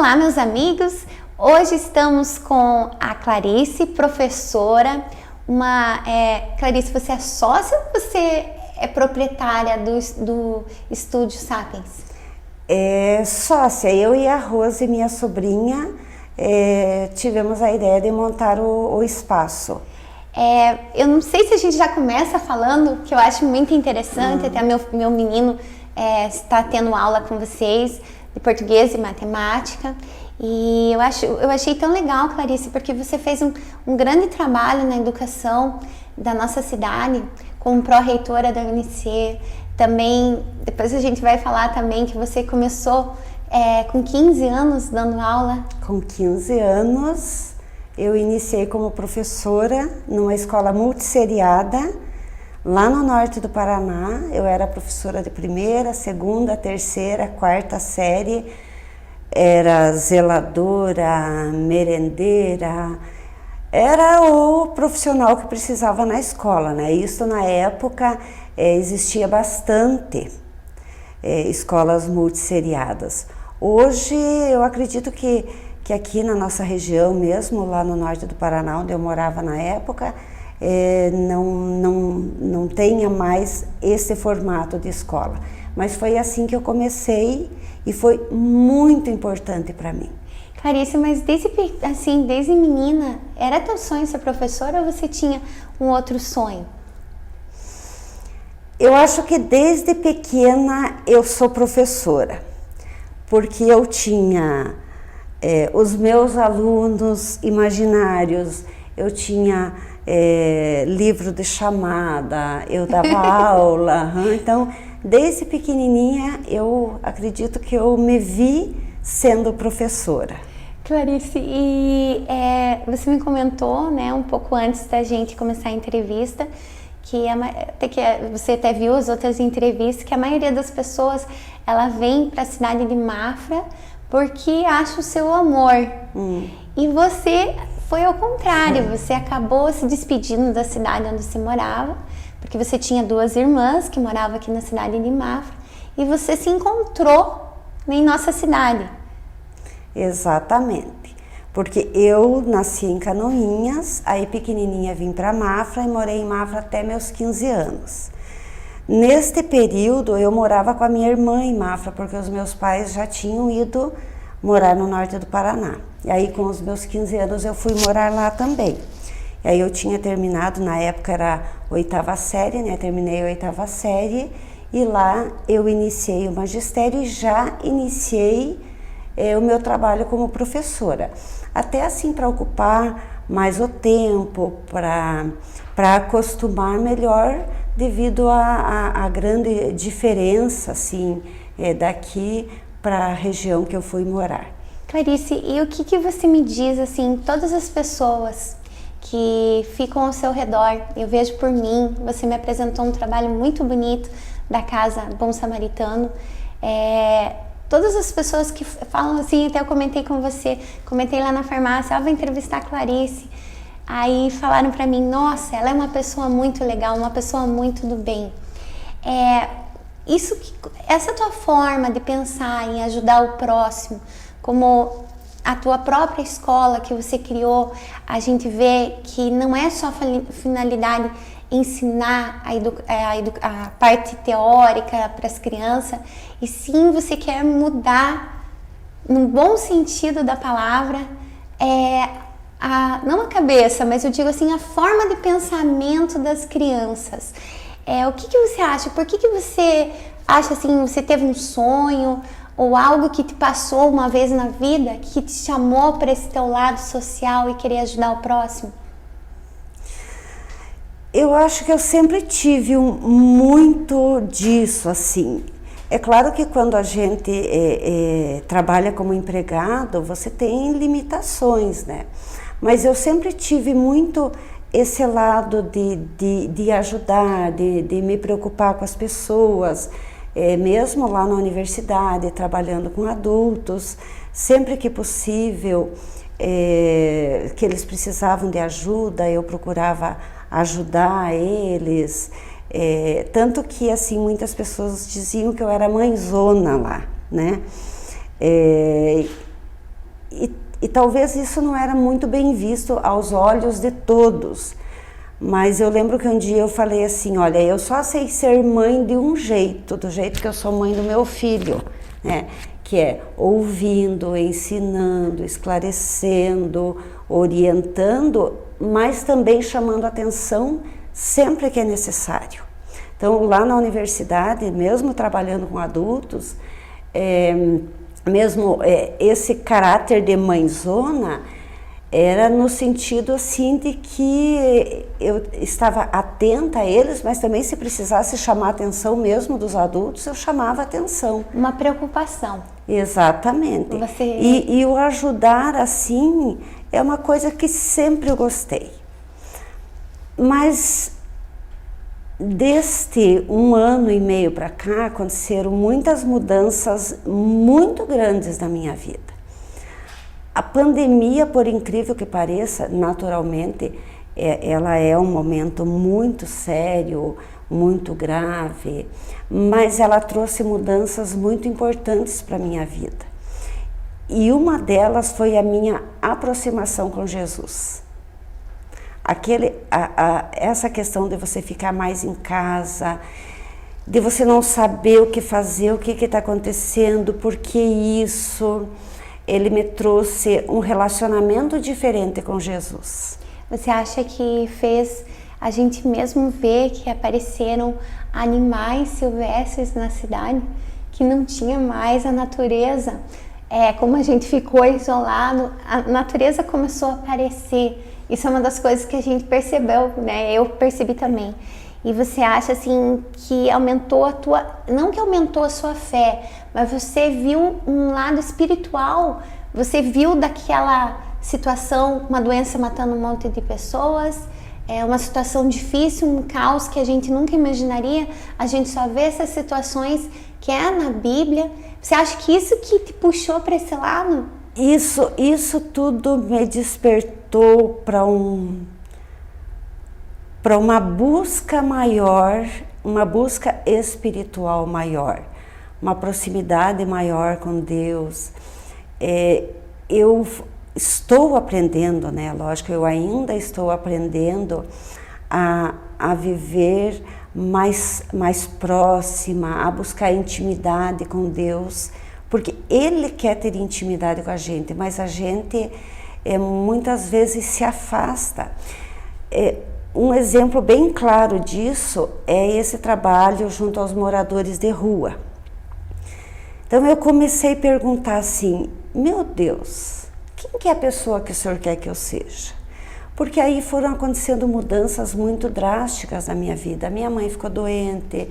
Olá, meus amigos! Hoje estamos com a Clarice, professora. Clarice, você é sócia ou você é proprietária do Estúdio Sapiens? É sócia. Eu e a Rose, minha sobrinha, tivemos a ideia de montar o espaço. Eu não sei se a gente já começa falando, que eu acho muito interessante, até meu menino está tendo aula com vocês de português e matemática. E eu achei tão legal, Clarice, porque você fez um grande trabalho na educação da nossa cidade, como pró-reitora da UNC. Também, depois a gente vai falar também que você começou com 15 anos dando aula. Com 15 anos, eu iniciei como professora numa escola multisseriada, lá no norte do Paraná. Eu era professora de primeira, segunda, terceira, quarta série. Era zeladora, merendeira, era o profissional que precisava na escola, né? Isso na época existia bastante escolas multisseriadas. Hoje eu acredito que aqui na nossa região mesmo, lá no norte do Paraná, onde eu morava na época, não tenha mais esse formato de escola. Mas foi assim que eu comecei e foi muito importante para mim. Clarice, mas desde menina, era teu sonho ser professora ou você tinha um outro sonho? Eu acho que desde pequena eu sou professora, porque eu tinha os meus alunos imaginários, eu tinha livro de chamada, eu dava aula, então desde pequenininha eu acredito que eu me vi sendo professora. Clarice, e você me comentou, né, um pouco antes da gente começar a entrevista, que você até viu as outras entrevistas, que a maioria das pessoas, ela vem para a cidade de Mafra porque acha o seu amor. E você foi ao contrário, você acabou se despedindo da cidade onde você morava, porque você tinha duas irmãs que moravam aqui na cidade de Mafra, e você se encontrou em nossa cidade. Exatamente, porque eu nasci em Canoinhas, aí pequenininha vim para Mafra e morei em Mafra até meus 15 anos. Neste período eu morava com a minha irmã em Mafra, porque os meus pais já tinham ido morar no norte do Paraná. E aí com os meus 15 anos eu fui morar lá também. E aí eu tinha terminado, na época era oitava série, né? Terminei a oitava série e lá eu iniciei o magistério e já iniciei o meu trabalho como professora. Até assim para ocupar mais o tempo, para acostumar melhor devido à grande diferença assim, daqui para a região que eu fui morar. Clarice, e o que você me diz, assim, todas as pessoas que ficam ao seu redor? Eu vejo por mim, você me apresentou um trabalho muito bonito da Casa Bom Samaritano. Todas as pessoas que falam assim, até eu comentei com você, comentei lá na farmácia, vou entrevistar a Clarice. Aí falaram pra mim, nossa, ela é uma pessoa muito legal, uma pessoa muito do bem. Essa tua forma de pensar em ajudar o próximo, como a tua própria escola que você criou, a gente vê que não é só finalidade ensinar a parte teórica para as crianças, e sim você quer mudar, no bom sentido da palavra, não a cabeça, mas eu digo assim, a forma de pensamento das crianças. O que você acha? Por que você acha assim, você teve um sonho ou algo que te passou uma vez na vida que te chamou para esse teu lado social e querer ajudar o próximo? Eu acho que eu sempre tive muito disso, assim. É claro que quando a gente trabalha como empregado, você tem limitações, né? Mas eu sempre tive muito esse lado de ajudar, de me preocupar com as pessoas, mesmo lá na universidade, trabalhando com adultos, sempre que possível, que eles precisavam de ajuda, eu procurava ajudar eles, tanto que assim muitas pessoas diziam que eu era mãezona lá, né? e talvez isso não era muito bem visto aos olhos de todos. Mas eu lembro que um dia eu falei assim, olha, eu só sei ser mãe de um jeito, do jeito que eu sou mãe do meu filho, né? Que é ouvindo, ensinando, esclarecendo, orientando, mas também chamando atenção sempre que é necessário. Então, lá na universidade, mesmo trabalhando com adultos, esse caráter de mãezona era no sentido assim de que eu estava atenta a eles, mas também se precisasse chamar a atenção mesmo dos adultos, eu chamava a atenção. Uma preocupação. Exatamente. E o ajudar assim é uma coisa que sempre eu gostei. Mas deste 1 ano e meio para cá, aconteceram muitas mudanças muito grandes na minha vida. A pandemia, por incrível que pareça, naturalmente, ela é um momento muito sério, muito grave, mas ela trouxe mudanças muito importantes para a minha vida. E uma delas foi a minha aproximação com Jesus. Essa questão de você ficar mais em casa, de você não saber o que fazer, o que está acontecendo, por que isso, ele me trouxe um relacionamento diferente com Jesus. Você acha que fez a gente mesmo ver que apareceram animais silvestres na cidade, que não tinha mais a natureza? Como a gente ficou isolado, a natureza começou a aparecer. Isso é uma das coisas que a gente percebeu, né? Eu percebi também. E você acha assim que aumentou não que aumentou a sua fé, mas você viu um lado espiritual, você viu daquela situação, uma doença matando um monte de pessoas, uma situação difícil, um caos que a gente nunca imaginaria, a gente só vê essas situações que é na Bíblia. Você acha que isso que te puxou para esse lado? Isso tudo me despertou para uma busca maior, uma busca espiritual maior, uma proximidade maior com Deus. Eu estou aprendendo, né? Lógico, eu ainda estou aprendendo a viver mais próxima, a buscar intimidade com Deus, porque Ele quer ter intimidade com a gente, mas a gente muitas vezes se afasta. Um exemplo bem claro disso é esse trabalho junto aos moradores de rua. Então eu comecei a perguntar assim, meu Deus, quem que é a pessoa que o Senhor quer que eu seja? Porque aí foram acontecendo mudanças muito drásticas na minha vida. A minha mãe ficou doente,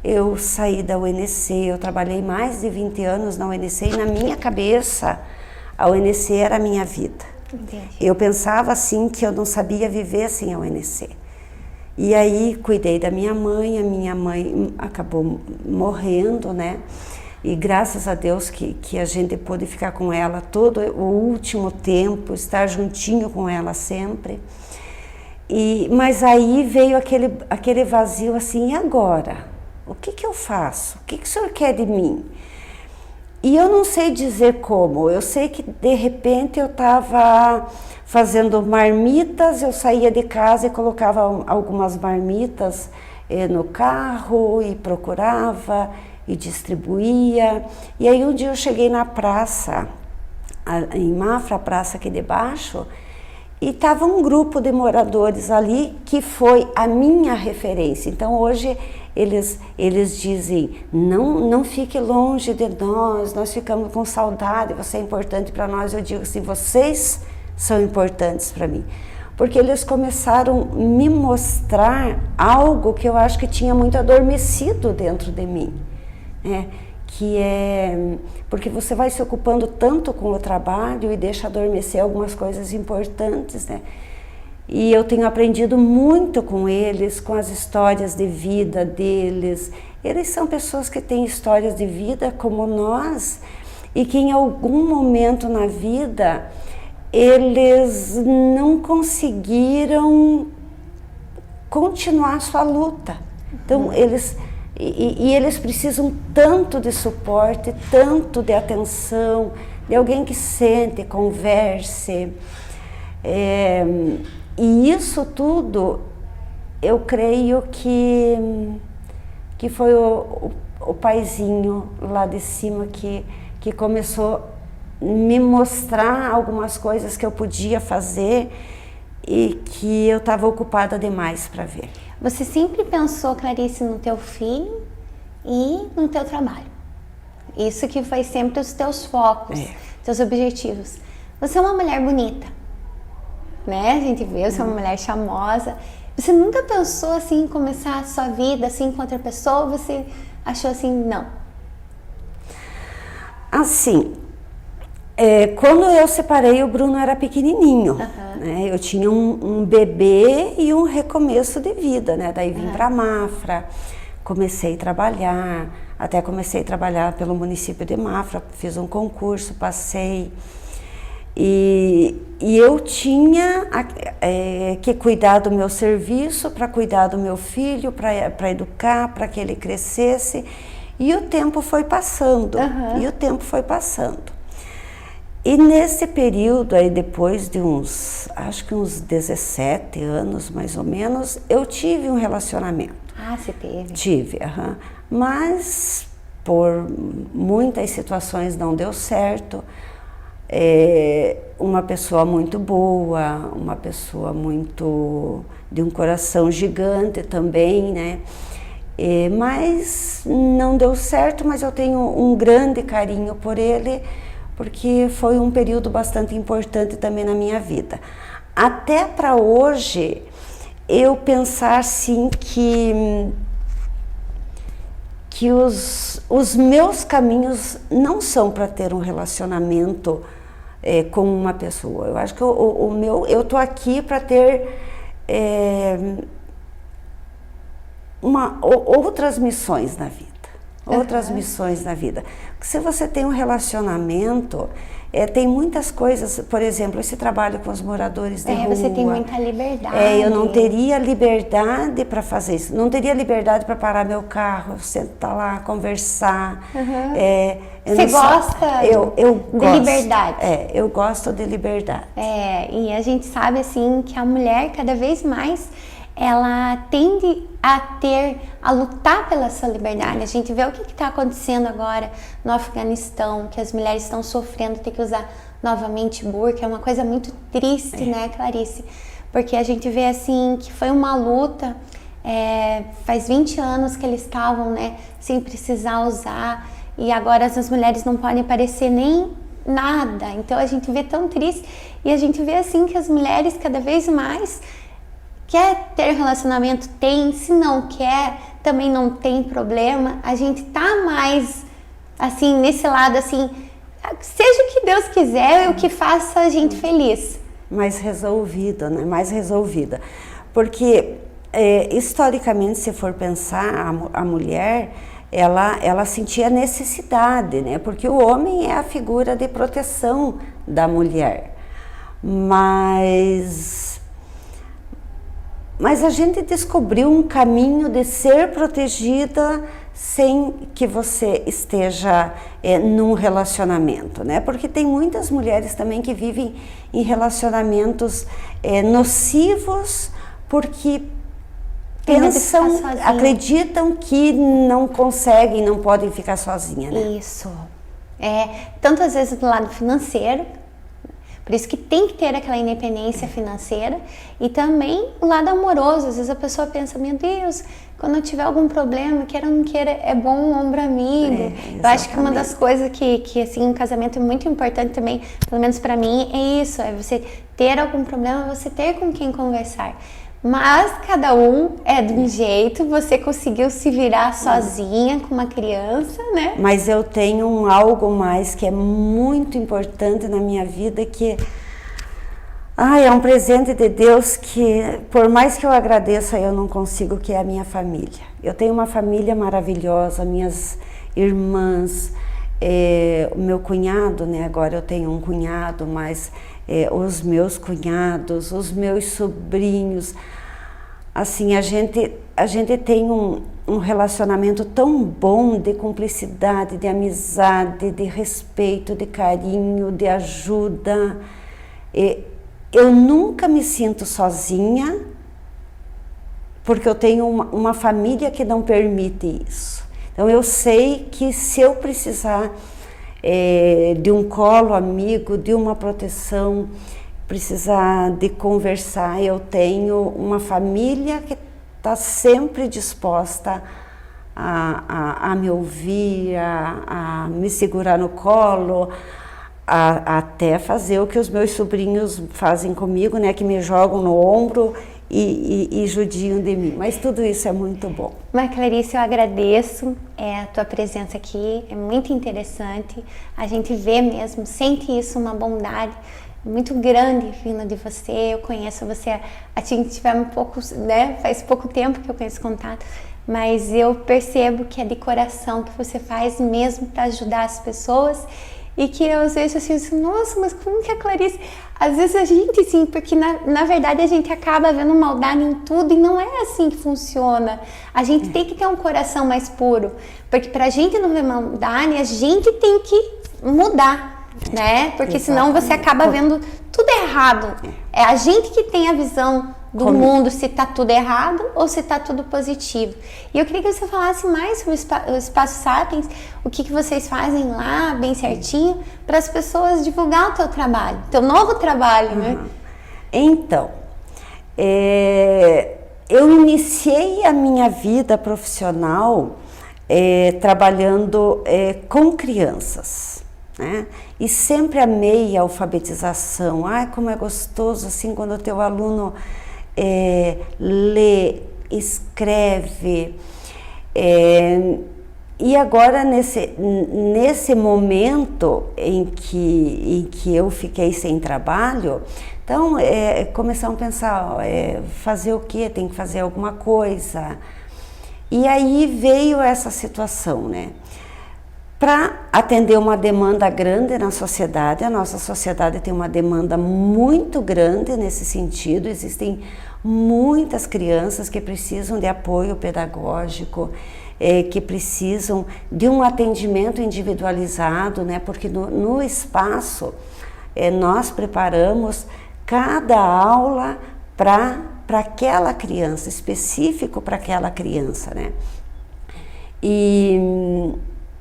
eu saí da UNC, eu trabalhei mais de 20 anos na UNC e na minha cabeça a UNC era a minha vida. Entendi. Eu pensava assim que eu não sabia viver sem a UNC. E aí cuidei da minha mãe, a minha mãe acabou morrendo, né? E graças a Deus que a gente pôde ficar com ela todo o último tempo, estar juntinho com ela sempre. Mas aí veio aquele vazio assim, e agora? O que eu faço? O que o Senhor quer de mim? E eu não sei dizer como, eu sei que de repente eu estava fazendo marmitas, eu saía de casa e colocava algumas marmitas no carro e procurava e distribuía. E aí um dia eu cheguei na praça, em Mafra, a praça aqui debaixo, e estava um grupo de moradores ali que foi a minha referência. Então hoje eles dizem, não fique longe de nós ficamos com saudade, você é importante para nós. Eu digo assim, vocês são importantes para mim. Porque eles começaram a me mostrar algo que eu acho que tinha muito adormecido dentro de mim. Que é porque você vai se ocupando tanto com o trabalho e deixa adormecer algumas coisas importantes, né? E eu tenho aprendido muito com eles, com as histórias de vida deles. Eles são pessoas que têm histórias de vida como nós e que em algum momento na vida eles não conseguiram continuar sua luta. Então eles precisam tanto de suporte, tanto de atenção, de alguém que sente, converse. E isso tudo, eu creio que foi o paizinho lá de cima que começou a me mostrar algumas coisas que eu podia fazer e que eu estava ocupada demais para ver. Você sempre pensou, Clarice, no teu filho e no teu trabalho. Isso que foi sempre os teus focos, teus objetivos. Você é uma mulher bonita, né? A gente vê, você é uma mulher charmosa. Você nunca pensou assim em começar a sua vida assim com outra pessoa? Ou você achou assim, não? Assim, quando eu separei, o Bruno era pequenininho, né? Eu tinha um bebê e um recomeço de vida, né? Daí vim para Mafra, comecei a trabalhar, até comecei a trabalhar pelo município de Mafra, fiz um concurso, passei. E eu tinha que cuidar do meu serviço, para cuidar do meu filho, para educar, para que ele crescesse. E o tempo foi passando, E nesse período, aí depois de acho que uns 17 anos mais ou menos, eu tive um relacionamento. Ah, você teve? Tive, mas por muitas situações não deu certo. Uma pessoa muito boa, uma pessoa muito de um coração gigante também, né? Mas não deu certo, mas eu tenho um grande carinho por ele, porque foi um período bastante importante também na minha vida. Até para hoje, eu pensar assim que os meus caminhos não são para ter um relacionamento com uma pessoa. Eu acho que eu tô aqui para ter outras missões na vida. Missões na vida. Porque se você tem um relacionamento, tem muitas coisas, por exemplo, esse trabalho com os moradores de rua. Você tem muita liberdade. Eu não teria liberdade para fazer isso. Não teria liberdade para parar meu carro, sentar lá, conversar. Você gosta de liberdade? Eu gosto de liberdade. E a gente sabe assim que a mulher cada vez mais ela tende a lutar pela sua liberdade. A gente vê o que está acontecendo agora no Afeganistão, que as mulheres estão sofrendo, ter que usar novamente burca, é uma coisa muito triste, né, Clarice? Porque a gente vê assim que foi uma luta, faz 20 anos que eles estavam, né, sem precisar usar, e agora as mulheres não podem aparecer nem nada. Então a gente vê tão triste, e a gente vê assim que as mulheres cada vez mais quer ter relacionamento, se não quer, também não tem problema. A gente tá mais, assim, nesse lado, assim, seja o que Deus quiser, o que faça a gente feliz. Mais resolvida, né? Mais resolvida. Porque, historicamente, se for pensar, a mulher, ela sentia necessidade, né? Porque o homem é a figura de proteção da mulher. Mas a gente descobriu um caminho de ser protegida sem que você esteja num relacionamento, né? Porque tem muitas mulheres também que vivem em relacionamentos nocivos porque pensam, acreditam que não conseguem, não podem ficar sozinha, né? Isso. Tanto às vezes do lado financeiro, por isso que tem que ter aquela independência financeira, e também o lado amoroso. Às vezes a pessoa pensa, meu Deus, quando eu tiver algum problema, queira ou não queira, é bom um ombro amigo. Eu acho que uma das coisas que assim, um casamento é muito importante também, pelo menos para mim, é isso, é você ter algum problema, você ter com quem conversar. Mas cada um é de um jeito, você conseguiu se virar sozinha com uma criança, né? Mas eu tenho algo mais que é muito importante na minha vida, que é um presente de Deus que, por mais que eu agradeça, eu não consigo, que é a minha família. Eu tenho uma família maravilhosa, minhas irmãs, o meu cunhado, né? Agora eu tenho um cunhado, mas os meus cunhados, os meus sobrinhos, assim, a gente tem um relacionamento tão bom de cumplicidade, de amizade, de respeito, de carinho, de ajuda. Eu nunca me sinto sozinha, porque eu tenho uma família que não permite isso. Então eu sei que se eu precisar de um colo amigo, de uma proteção, precisar de conversar, eu tenho uma família que está sempre disposta a me ouvir, a me segurar no colo, até fazer o que os meus sobrinhos fazem comigo, né, que me jogam no ombro e judiam de mim. Mas tudo isso é muito bom. Mas Clarice, eu agradeço a tua presença aqui, é muito interessante. A gente vê mesmo, sente isso, uma bondade muito grande vindo de você. Eu conheço você, a gente tiver um pouco, né, faz pouco tempo que eu conheço contato, mas eu percebo que é de coração que você faz mesmo para ajudar as pessoas. E que eu vejo assim, nossa, mas como que a Clarice... Às vezes a gente, sim, porque na verdade a gente acaba vendo maldade em tudo e não é assim que funciona. A gente tem que ter um coração mais puro, porque pra gente não ver maldade, a gente tem que mudar, né? Porque senão você acaba vendo tudo errado. É a gente que tem a visão do mundo, se tá tudo errado ou se tá tudo positivo. E eu queria que você falasse mais sobre o Espaço Sapiens, o que vocês fazem lá, bem certinho, para as pessoas divulgar o teu trabalho, teu novo trabalho, né? Então, eu iniciei a minha vida profissional trabalhando com crianças, né? E sempre amei a alfabetização. Ai, como é gostoso assim quando o teu aluno lê, escreve. E agora nesse momento em que eu fiquei sem trabalho, então começamos a pensar, fazer o quê? Tem que fazer alguma coisa. E aí veio essa situação, né? Para atender uma demanda grande na sociedade, a nossa sociedade tem uma demanda muito grande nesse sentido, existem muitas crianças que precisam de apoio pedagógico, que precisam de um atendimento individualizado, né? Porque no espaço nós preparamos cada aula para aquela criança, específico para aquela criança, né?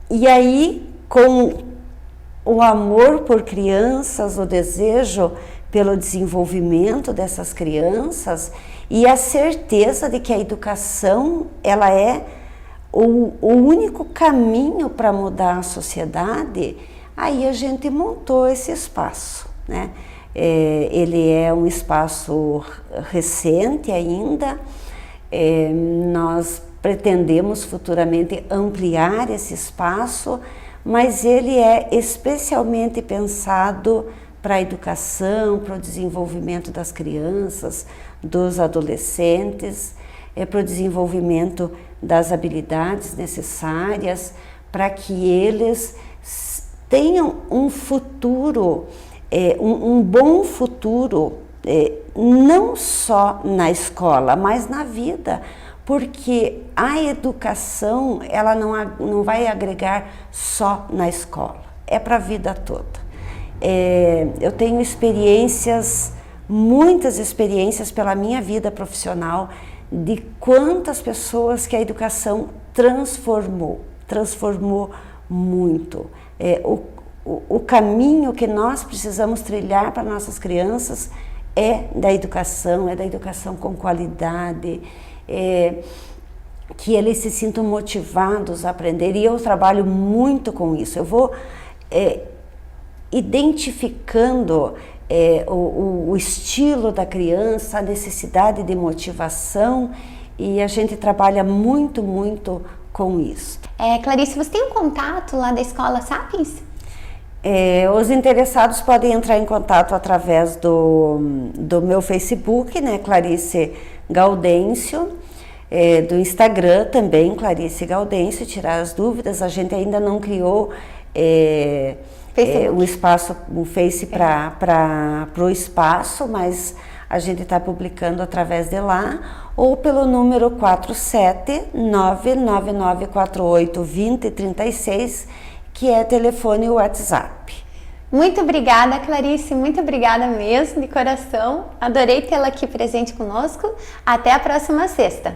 E aí, com o amor por crianças, o desejo pelo desenvolvimento dessas crianças e a certeza de que a educação ela é o único caminho para mudar a sociedade, aí a gente montou esse espaço, né? Ele é um espaço recente ainda, nós pretendemos futuramente ampliar esse espaço, mas ele é especialmente pensado para a educação, para o desenvolvimento das crianças, dos adolescentes, para o desenvolvimento das habilidades necessárias para que eles tenham um futuro, um bom futuro, não só na escola, mas na vida. Porque a educação, ela não vai agregar só na escola, é para a vida toda. Eu tenho muitas experiências pela minha vida profissional, de quantas pessoas que a educação transformou muito. O caminho que nós precisamos trilhar para nossas crianças é da educação com qualidade, que eles se sintam motivados a aprender, e eu trabalho muito com isso. Eu vou identificando o estilo da criança, a necessidade de motivação, e a gente trabalha muito com isso. Clarice, você tem um contato lá da Escola Sapiens? Os interessados podem entrar em contato através do meu Facebook, né, Clarice Gaudêncio, do Instagram também, Clarice Gaudêncio, tirar as dúvidas. A gente ainda não criou um espaço, um Face para o espaço, mas a gente está publicando através de lá, ou pelo número 47999482036, que é telefone e WhatsApp. Muito obrigada, Clarice, muito obrigada mesmo, de coração. Adorei tê-la aqui presente conosco. Até a próxima sexta.